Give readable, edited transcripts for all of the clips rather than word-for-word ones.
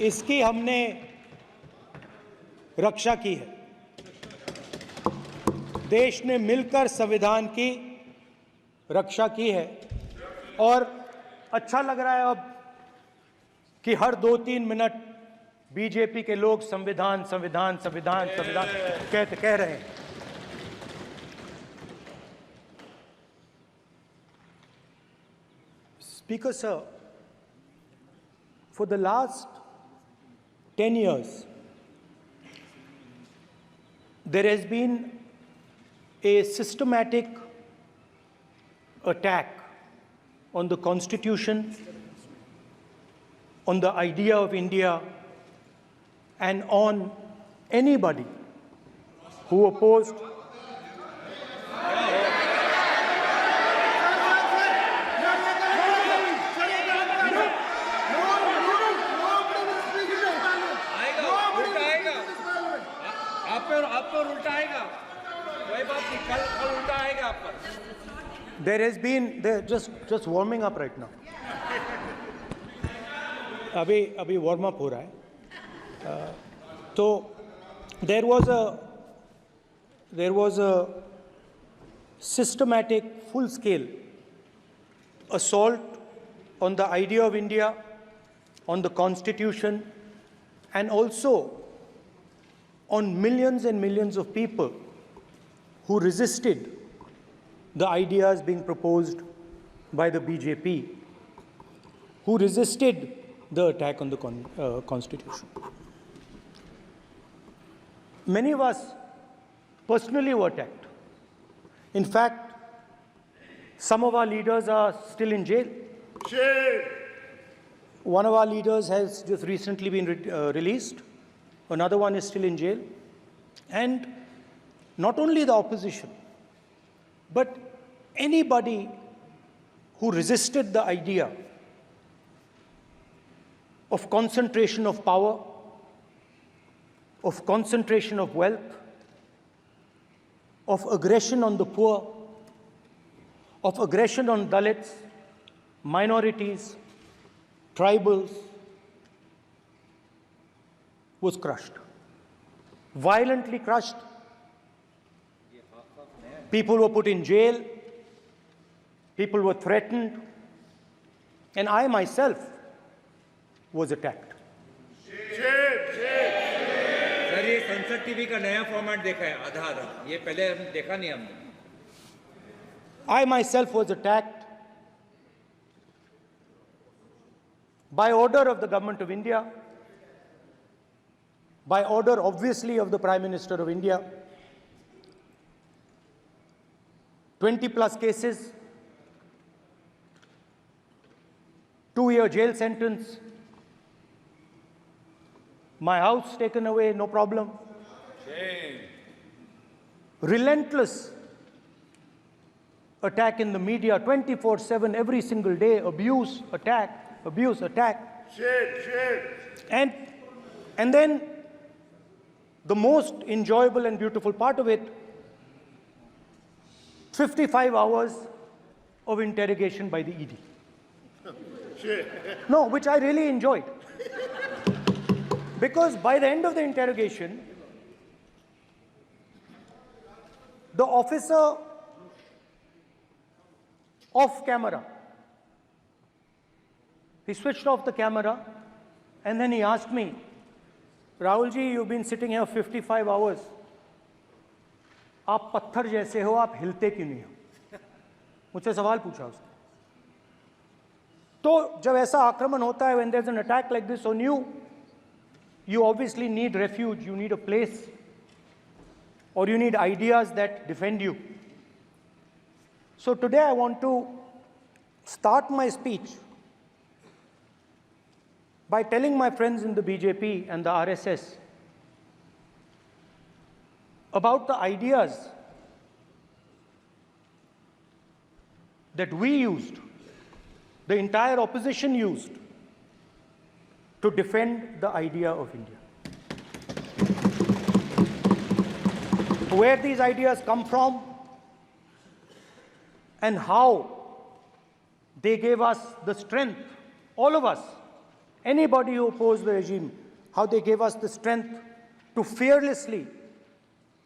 इसकी हमने रक्षा की है। देश ने मिलकर संविधान की रक्षा की है और अच्छा लग रहा है अब कि हर 2-3 मिनट बीजेपी के लोग संविधान संविधान संविधान संविधान कह रहे हैं। Speaker sir, for the last 10 years, there has been a systematic attack on the Constitution, on the idea of India, and on anybody who opposed There has been just warming up right now. अभी warm up हो रहा है. तो there was a systematic, full-scale assault on the idea of India, on the Constitution, and also on millions and millions of people who resisted the ideas being proposed by the BJP, who resisted the attack on the Constitution. Many of us personally were attacked. In fact, some of our leaders are still in jail. One of our leaders has just recently been released. Another one is still in jail. And not only the opposition, but anybody who resisted the idea of concentration of power, of concentration of wealth, of aggression on the poor, of aggression on Dalits, minorities, tribals, was crushed, violently crushed. People were put in jail, people were threatened, and I myself was attacked. Sir ये संसद TV का नया format देखा है आधा ये पहले हम देखा नहीं हमने I myself was attacked by order of the government of India, by order obviously of the Prime Minister of India. 20 plus cases, 2-year jail sentence, my house taken away, no problem. Shame. Relentless attack in the media, 24/7, every single day, abuse, attack, abuse, attack. Shame. And then the most enjoyable and beautiful part of it, 55 hours of interrogation by the ED. No, which I really enjoyed. Because by the end of the interrogation, the officer off camera, he switched off the camera and then he asked me, Rahul ji, you've been sitting here 55 hours. आप पत्थर जैसे हो, आप हिलते क्यों नहीं हो? मुझसे सवाल पूछा उसने. तो जब ऐसा आक्रमण होता है, when there's an attack like this on you, you obviously need refuge, you need a place, or you need ideas that defend you. So today I want to start my speech by telling my friends in the BJP and the RSS about the ideas that we used, the entire opposition used, to defend the idea of India. Where these ideas come from and how they gave us the strength, all of us, anybody who opposed the regime, how they gave us the strength to fearlessly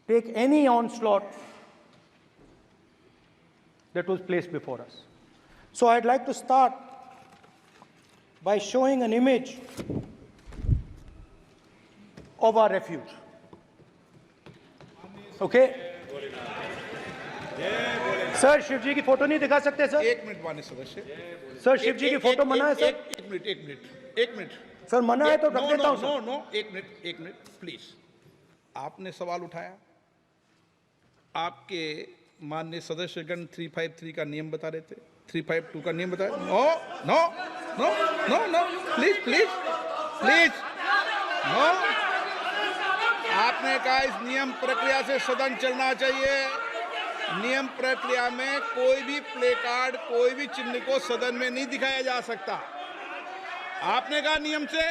take any onslaught that was placed before us. So I'd like to start by showing an image of our refuge. Okay? Sir Shiv ji की photo नहीं दिखा सकते sir? एक minute माननीय सदस्य। Sir Shiv ji की photo मना है सर? एक मिनट सर मना है तो रख देता हूं सर। नो एक मिनट प्लीज। आपने सवाल उठाया, आपके माननीय सदस्यगण 353 का नियम बता रहे थे, 352 का नियम बताया। No please no. आपने कहा इस नियम प्रक्रिया से सदन चलना चाहिए। नियम प्रक्रिया में कोई भी प्ले कार्ड, कोई भी चिन्ह को सदन में नहीं दिखाया जा सकता। आपने कहा नियम से,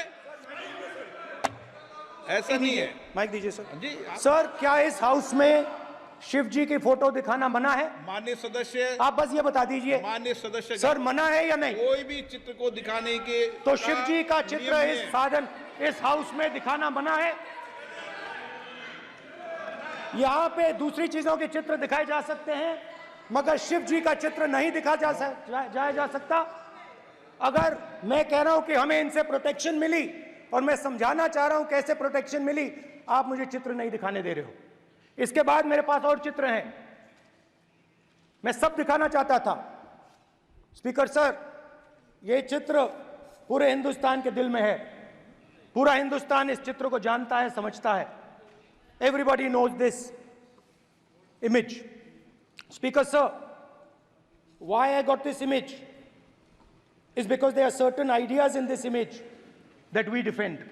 ऐसा नहीं है। माइक दीजिए सर। जी सर क्या इस हाउस में शिव जी की फोटो दिखाना मना है? माननीय सदस्य, आप बस ये बता दीजिए माननीय सदस्य सर मना है या नहीं? कोई भी चित्र को दिखाने के तो शिव जी का चित्र नियम इस है। साधन इस हाउस में दिखाना मना है? यहाँ पे दूसरी चीजों के चित्र दिखाए जा सकते हैं मगर शिव जी का चित्र नहीं दिखा जा सकता। अगर मैं कह रहा हूं कि हमें इनसे प्रोटेक्शन मिली और मैं समझाना चाह रहा हूं कैसे प्रोटेक्शन मिली, आप मुझे चित्र नहीं दिखाने दे रहे हो। इसके बाद मेरे पास और चित्र हैं, मैं सब दिखाना चाहता था। स्पीकर सर, ये चित्र पूरे हिंदुस्तान के दिल में है। पूरा हिंदुस्तान इस चित्र को जानता है, समझता है। Everybody knows this image. Speaker sir, why I got this image is because there are certain ideas in this image that we defend,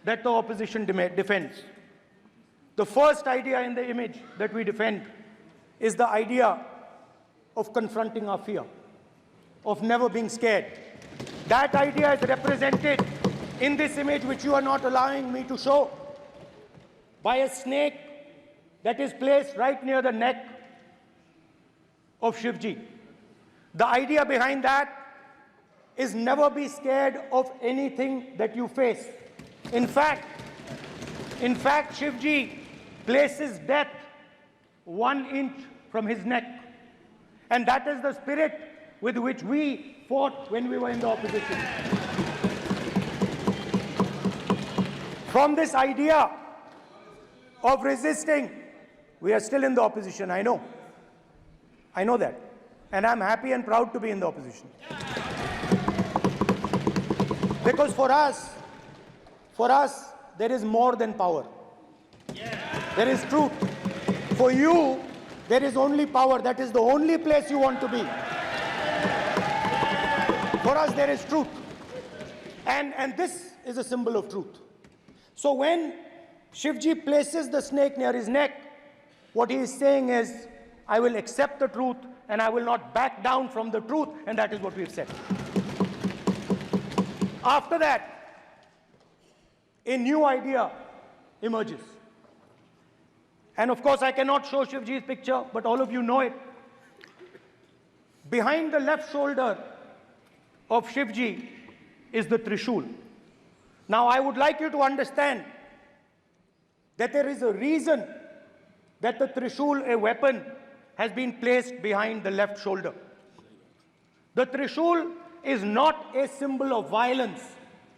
that the opposition defends. The first idea in the image that we defend is the idea of confronting our fear, of never being scared. That idea is represented in this image, which you are not allowing me to show, by a snake that is placed right near the neck of Shivji. The idea behind that is never be scared of anything that you face. In fact, Shivji places death 1 inch from his neck. And that is the spirit with which we fought when we were in the opposition. From this idea of resisting, we are still in the opposition, I know. I know that. And I'm happy and proud to be in the opposition. Because for us, there is more than power. There is truth. For you, there is only power. That is the only place you want to be. For us, there is truth. And this is a symbol of truth. So when Shivji places the snake near his neck, what he is saying is, I will accept the truth and I will not back down from the truth, and that is what we have said. After that, a new idea emerges. And of course, I cannot show Shivji's picture, but all of you know it. Behind the left shoulder of Shivji is the Trishul. Now, I would like you to understand that there is a reason that the Trishul, a weapon, has been placed behind the left shoulder. The Trishul is not a symbol of violence.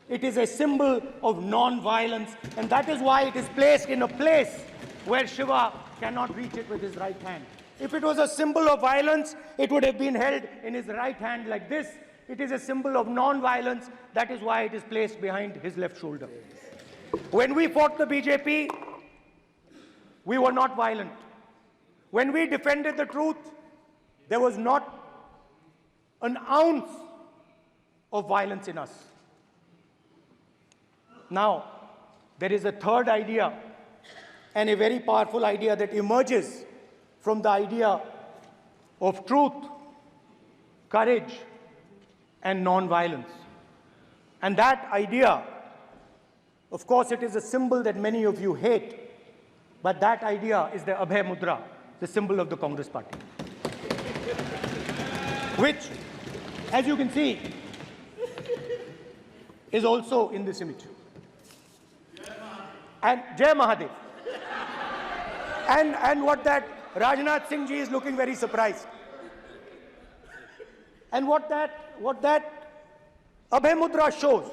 It is a symbol of non-violence, and that is why it is placed in a place where Shiva cannot reach it with his right hand. If it was a symbol of violence, it would have been held in his right hand like this. It is a symbol of non-violence. That is why it is placed behind his left shoulder. When we fought the BJP, we were not violent. When we defended the truth, there was not an ounce of violence in us. Now, there is a third idea, and a very powerful idea that emerges from the idea of truth, courage, and non-violence. And that idea, of course, it is a symbol that many of you hate, but that idea is the Abhay Mudra, the symbol of the Congress party, which as you can see, is also in this image. And Jai Mahadev. And what that Rajnath Singh ji is looking very surprised. And what that Abhay Mudra shows,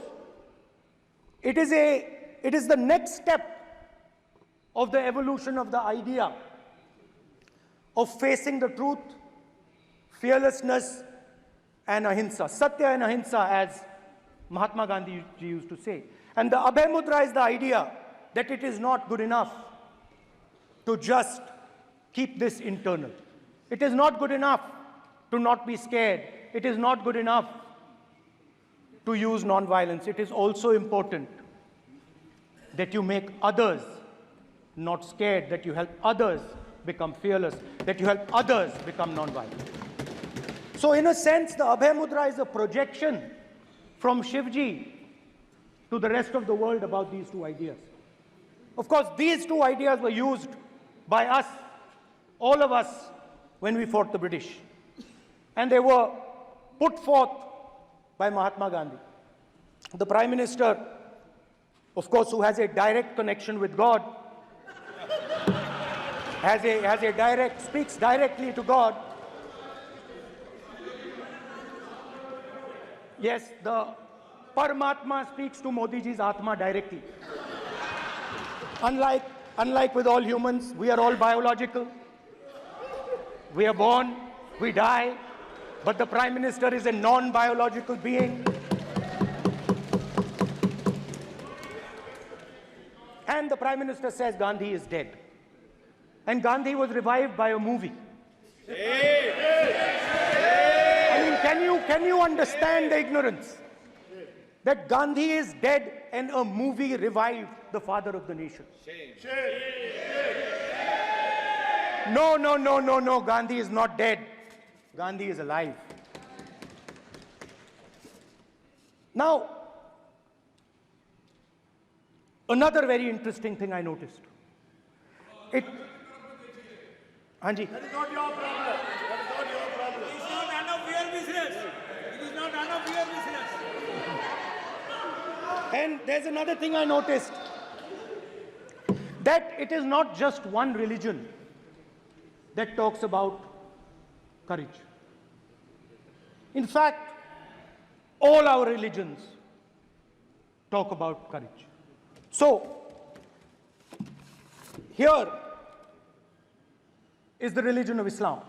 it is the next step of the evolution of the idea of facing the truth, fearlessness, and ahimsa. Satya and ahimsa, as Mahatma Gandhi ji used to say. And the Abhay Mudra is the idea that it is not good enough to just keep this internal. It is not good enough to not be scared. It is not good enough to use non-violence. It is also important that you make others not scared, that you help others become fearless, that you help others become non-violent. So in a sense, the Abhay Mudra is a projection from Shivji to the rest of the world about these two ideas. Of course, these two ideas were used by us, all of us, when we fought the British. And they were put forth by Mahatma Gandhi. The Prime Minister, of course, who has a direct connection with God, speaks directly to God. Yes, the Paramatma speaks to Modi ji's Atma directly. Unlike with all humans, we are all biological. We are born, we die, but the Prime Minister is a non-biological being. And the Prime Minister says Gandhi is dead. And Gandhi was revived by a movie. I mean, can you understand the ignorance? That Gandhi is dead and a movie revived the father of the nation. No, Gandhi is not dead. Gandhi is alive. Now, another very interesting thing I noticed. Hanji. That is not your problem. That is not your problem. It is not none of your business. It is not none of your business. And there's another thing I noticed. That it is not just one religion that talks about courage. In fact, all our religions talk about courage. So, here is the religion of Islam.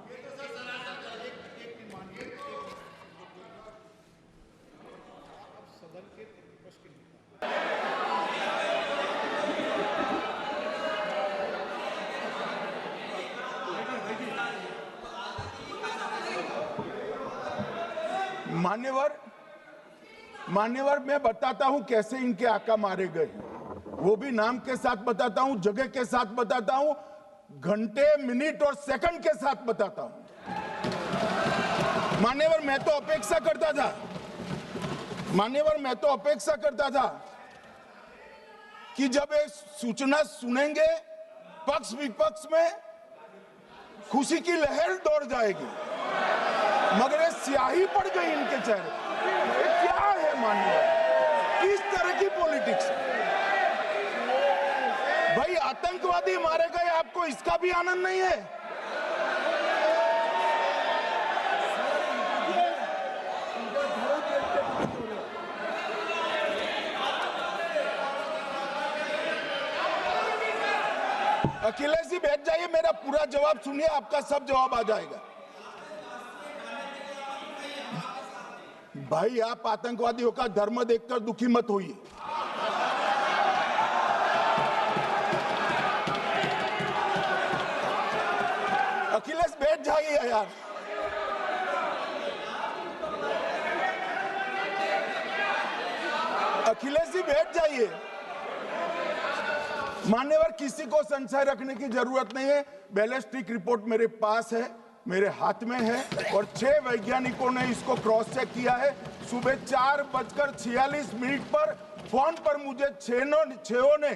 मान्यवर मैं बताता हूं कैसे इनके आका मारे गए, वो भी नाम के साथ बताता हूं, जगह के साथ बताता हूं, घंटे, मिनट और सेकंड के साथ बताता हूं। मान्यवर मैं तो अपेक्षा करता था कि जब एक सूचना सुनेंगे पक्ष विपक्ष में खुशी की लहर दौड़ जाएगी, मगर ये स्याही पड़ गई इनके चेहरे। ये क्या है मान्यवर, किस तरह की पॉलिटिक्स? भाई आतंकवादी मारे गए, आपको इसका भी आनंद नहीं है? अखिलेश जी बैठ जाइए, मेरा पूरा जवाब सुनिए, आपका सब जवाब आ जाएगा। भाई आप आतंकवादियों का धर्म देखकर दुखी मत होइए। अखिलेश बैठ जाइए यार। अखिलेश जी बैठ जाइए। मान्यवर किसी को संशय रखने की जरूरत नहीं है, बैलिस्टिक रिपोर्ट मेरे पास है, मेरे हाथ में है और 6 वैज्ञानिकों ने इसको क्रॉस चेक किया है। सुबह 4:46 पर फोन पर मुझे 6 ने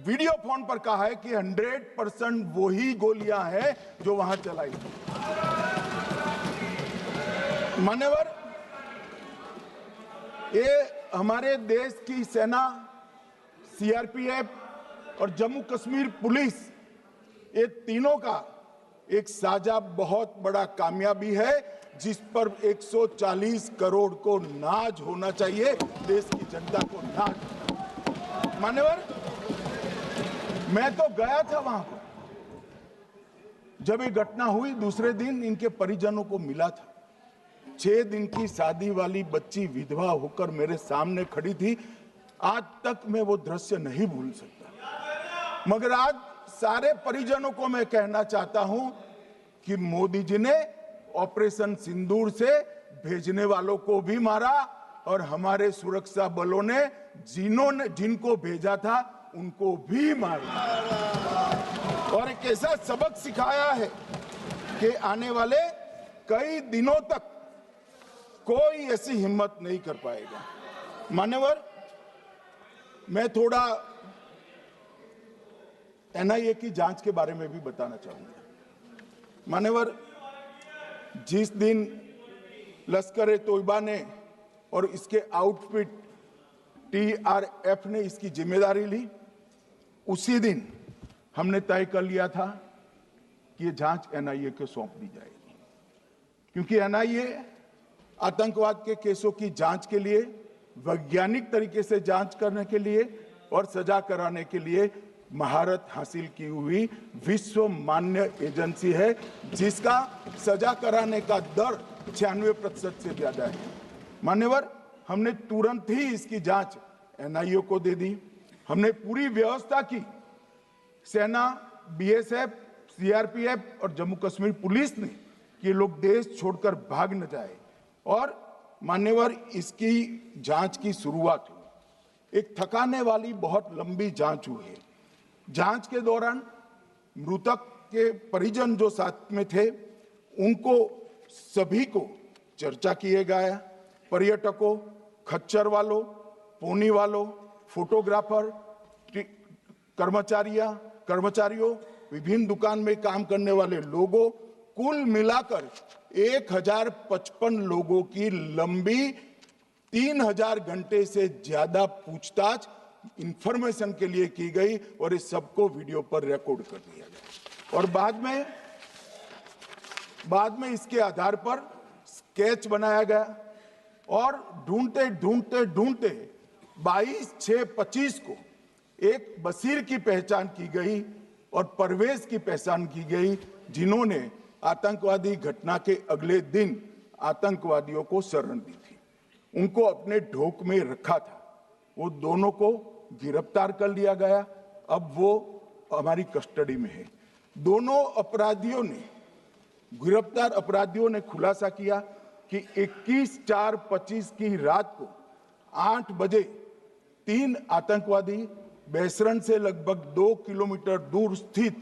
वीडियो फोन पर कहा है कि 100% वही गोलियां हैं जो वहां चलाई। मान्यवर, ये हमारे देश की सेना, सीआरपीएफ और जम्मू कश्मीर पुलिस, ये तीनों का एक साझा बहुत बड़ा कामयाबी है, जिस पर 140 करोड़ को नाज होना चाहिए, देश की जनता को नाज। मान्यवर, मैं तो गया था वहां पर जब ये घटना हुई। दूसरे दिन इनके परिजनों को मिला था। 6 दिन की शादी वाली बच्ची विधवा होकर मेरे सामने खड़ी थी। आज तक मैं वो दृश्य नहीं भूल सकता। मगर आज सारे परिजनों को मैं कहना चाहता हूं कि मोदी जी ने ऑपरेशन सिंदूर से भेजने वालों को भी मारा और हमारे सुरक्षा बलों ने जिनको भेजा था उनको भी मारा, और एक ऐसा सबक सिखाया है कि आने वाले कई दिनों तक कोई ऐसी हिम्मत नहीं कर पाएगा। मान्यवर, मैं थोड़ा एनआईए की जांच के बारे में भी बताना चाहूंगा। मान्यवर, जिस दिन लश्कर ए तोयबा ने और इसके आउटफिट टीआरएफ ने इसकी जिम्मेदारी ली, उसी दिन हमने तय कर लिया था कि ये जांच एनआईए को सौंप दी जाएगी, क्योंकि एनआईए आतंकवाद के केसों की जांच के लिए, वैज्ञानिक तरीके से जांच करने के लिए और सजा कराने के लिए महारत हासिल की हुई विश्व मान्य एजेंसी है, जिसका सजा कराने का दर 96% से ज्यादा है। मान्यवर, हमने तुरंत ही इसकी जांच एनआईए को दे दी। हमने पूरी व्यवस्था की। सेना, बीएसएफ, सीआरपीएफ और जम्मू कश्मीर पुलिस ने कि लोग देश छोड़कर भाग न जाए। और मान्यवर, इसकी जांच की शुरुआत हुई। एक थकाने वाली बहुत लंबी जांच हुई है। जांच के दौरान मृतक के परिजन जो साथ में थे, उनको सभी को चर्चा किए गया। पर्यटकों, खच्चर वालों, पोनी वालों, फोटोग्राफर, कर्मचारियों, विभिन्न दुकान में काम करने वाले लोगों, कुल मिलाकर 1055 लोगों की लंबी 3000 घंटे से ज्यादा पूछताछ इंफॉर्मेशन के लिए की गई और इस सबको वीडियो पर रिकॉर्ड कर दिया गया। और बाद में इसके आधार पर स्केच बनाया गया और ढूंढते 22/6/25 को एक बशीर की पहचान की गई और परवेज की पहचान की गई, जिन्होंने आतंकवादी घटना के अगले दिन आतंकवादियों को शरण दी थी। उनको अपने ढोक में रखा था। वो दोनों को गिरफ्तार कर लिया गया। अब वो हमारी कस्टडी में है। दोनों गिरफ्तार अपराधियों ने खुलासा किया कि 21/4/25 की रात को 8 बजे 3 आतंकवादी बेसरन से लगभग 2 किलोमीटर दूर स्थित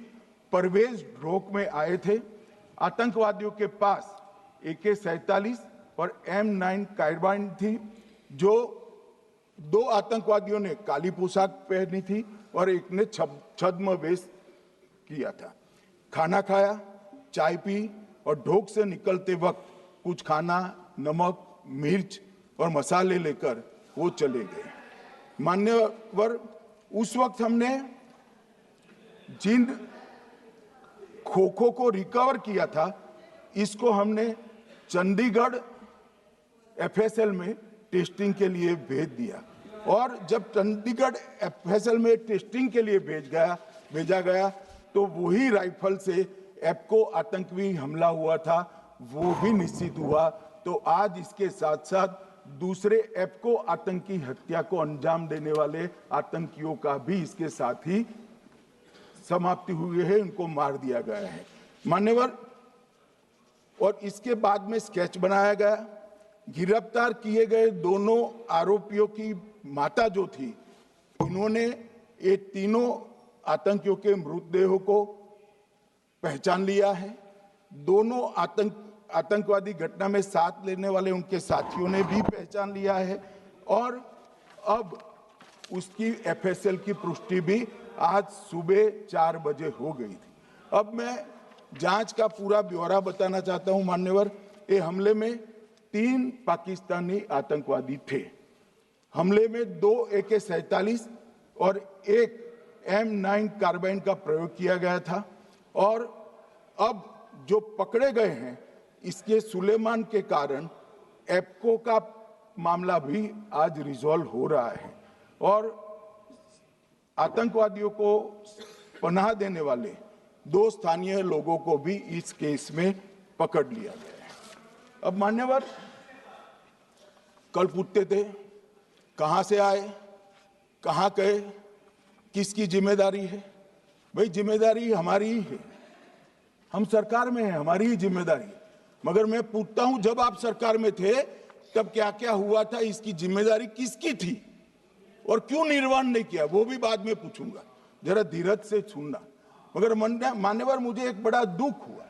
परवेज ढोक में आए थे। आतंकवादियों के पास AK-47 और M9 कार्बाइन थी। जो 2 आतंकवादियों ने काली पोशाक पहनी थी और एक ने छद्म वेश किया था। खाना खाया, चाय पी और ढोक से निकलते वक्त कुछ खाना, नमक, मिर्च और मसाले लेकर वो चले गए। मान्यवर, उस वक्त हमने जिन खोखों को रिकवर किया था, इसको हमने चंडीगढ़ FSL में टेस्टिंग के लिए भेज दिया। और जब चंडीगढ़ FSL में टेस्टिंग के लिए भेजा गया तो वही राइफल से एप्को आतंकी हमला हुआ था, वो भी निश्चित हुआ। तो आज इसके साथ साथ दूसरे एप्को आतंकी हत्या को अंजाम देने वाले आतंकियों का भी इसके साथ ही समाप्ति हुई है, उनको मार दिया गया है। मान्यवर, और इसके बाद में स्केच बनाया गया। गिरफ्तार किए गए दोनों आरोपियों की माता जो थी, उन्होंने ये तीनों आतंकियों के मृतदेहों को पहचान लिया है। दोनों आतंकवादी घटना में साथ लेने वाले उनके साथियों ने भी पहचान लिया है। और अब उसकी FSL की पुष्टि भी आज सुबह 4 बजे हो गई थी। अब मैं जांच का पूरा ब्यौरा बताना चाहता हूं। मान्यवर, ये हमले में 3 पाकिस्तानी आतंकवादी थे। हमले में 2 AK-47 और 1 M9 कार्बाइन का प्रयोग किया गया था और अब जो पकड़े गए हैं इसके सुलेमान के कारण एप्को का मामला भी आज रिजॉल्व हो रहा है और आतंकवादियों को पनाह देने वाले 2 स्थानीय लोगों को भी इस केस में पकड़ लिया गया है। अब मान्यवर कल पूछते थे कहां से आए, कहां गए, किसकी जिम्मेदारी है। भाई जिम्मेदारी हमारी ही है, हम सरकार में हैं, हमारी ही जिम्मेदारी है। मगर मैं पूछता हूं जब आप सरकार में थे तब क्या क्या हुआ था, इसकी जिम्मेदारी किसकी थी और क्यों निर्वहन नहीं किया, वो भी बाद में पूछूंगा, जरा धीरज से सुनना। मगर मान्यवर मुझे एक बड़ा दुख हुआ।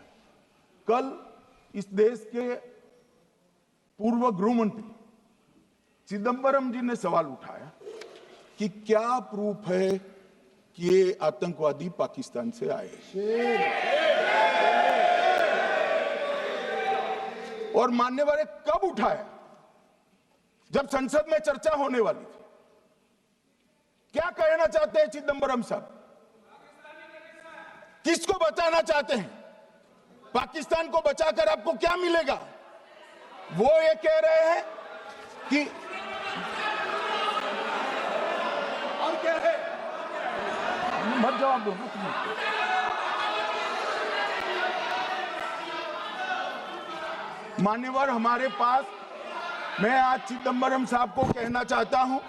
कल इस देश के पूर्व गृह मंत्री चिदंबरम जी ने सवाल उठाया कि क्या प्रूफ है कि ये आतंकवादी पाकिस्तान से आए, और मान्यवर कब उठाया, जब संसद में चर्चा होने वाली थी। क्या कहना चाहते हैं चिदंबरम साहब, किसको बचाना चाहते हैं, पाकिस्तान को बचाकर आपको क्या मिलेगा। वो ये कह रहे हैं कि और क्या है, मत जवाब दो ना। मान्यवर हमारे पास, मैं आज चिदंबरम साहब को कहना चाहता हूं,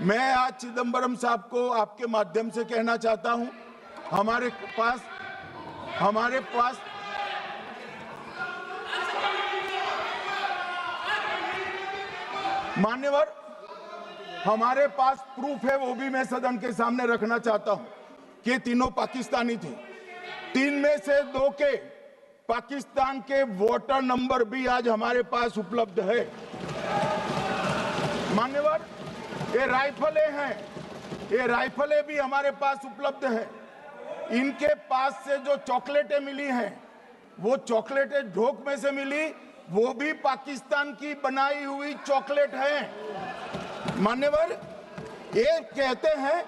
मैं आज चिदंबरम साहब को आपके माध्यम से कहना चाहता हूं, हमारे पास मान्यवर हमारे पास प्रूफ है, वो भी मैं सदन के सामने रखना चाहता हूं कि तीनों पाकिस्तानी थे। 3 में से 2 के पाकिस्तान के वोटर नंबर भी आज हमारे पास उपलब्ध है। मान्यवर ये राइफलें हैं, ये राइफलें भी हमारे पास उपलब्ध है। इनके पास से जो चॉकलेटें मिली हैं वो चॉकलेटें ढोक में से मिली, वो भी पाकिस्तान की बनाई हुई चॉकलेट है। मान्यवर ये कहते हैं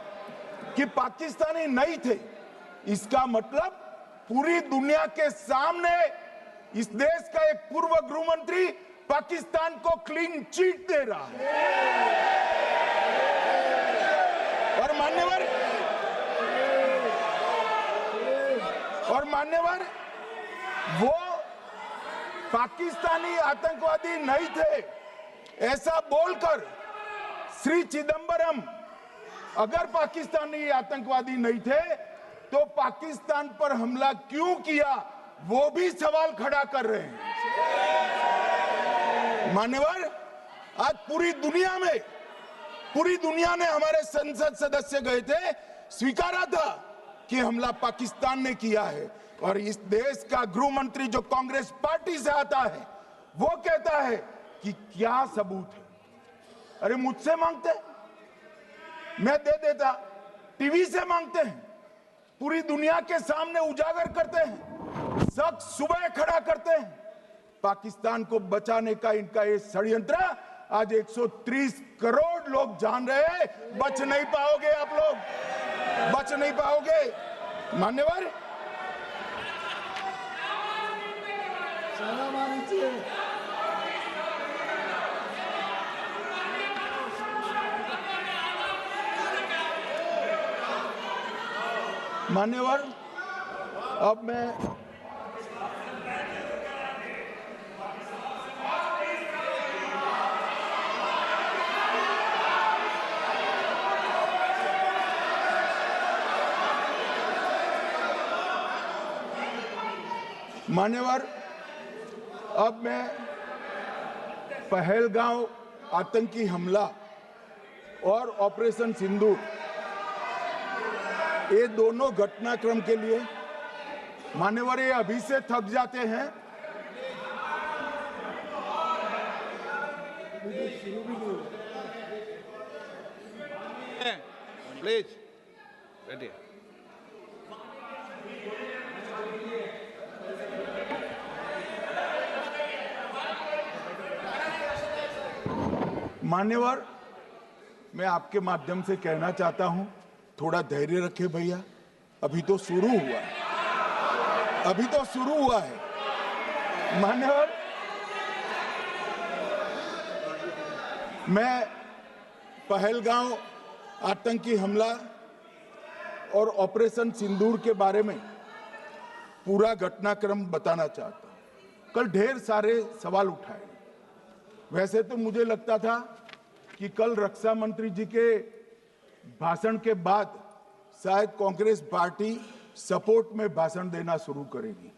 कि पाकिस्तानी नहीं थे, इसका मतलब पूरी दुनिया के सामने इस देश का एक पूर्व गृह मंत्री पाकिस्तान को क्लीन चिट दे रहा है। और मान्यवर वो पाकिस्तानी आतंकवादी नहीं थे ऐसा बोलकर श्री चिदंबरम अगर पाकिस्तानी आतंकवादी नहीं थे तो पाकिस्तान पर हमला क्यों किया, वो भी सवाल खड़ा कर रहे हैं। मान्यवर आज पूरी दुनिया ने हमारे संसद सदस्य गए थे, स्वीकारा था कि हमला पाकिस्तान ने किया है, और इस देश का गृह मंत्री जो कांग्रेस पार्टी से आता है वो कहता है कि क्या सबूत है। अरे मुझसे मांगते, मैं दे देता, टीवी से मांगते हैं, पूरी दुनिया के सामने उजागर करते हैं, शख्स सुबह खड़ा करते हैं। पाकिस्तान को बचाने का इनका ये षड्यंत्र आज 130 करोड़ लोग जान रहे हैं। बच नहीं पाओगे आप लोग, बच नहीं पाओगे। मान्यवर मान्यवर अब मैं पहलगांव आतंकी हमला और ऑपरेशन सिंदूर, ये दोनों घटनाक्रम के लिए मान्यवर ये अभी से थक जाते हैं। Please ready. मान्यवर, मैं आपके माध्यम से कहना चाहता हूं, थोड़ा धैर्य रखे भैया, अभी तो शुरू हुआ है, अभी तो शुरू हुआ है। मान्यवर, मैं पहलगांव आतंकी हमला और ऑपरेशन सिंदूर के बारे में पूरा घटनाक्रम बताना चाहता हूं। कल ढेर सारे सवाल उठाए। वैसे तो मुझे लगता था कि कल रक्षा मंत्री जी के भाषण के बाद शायद कांग्रेस पार्टी सपोर्ट में भाषण देना शुरू करेगी,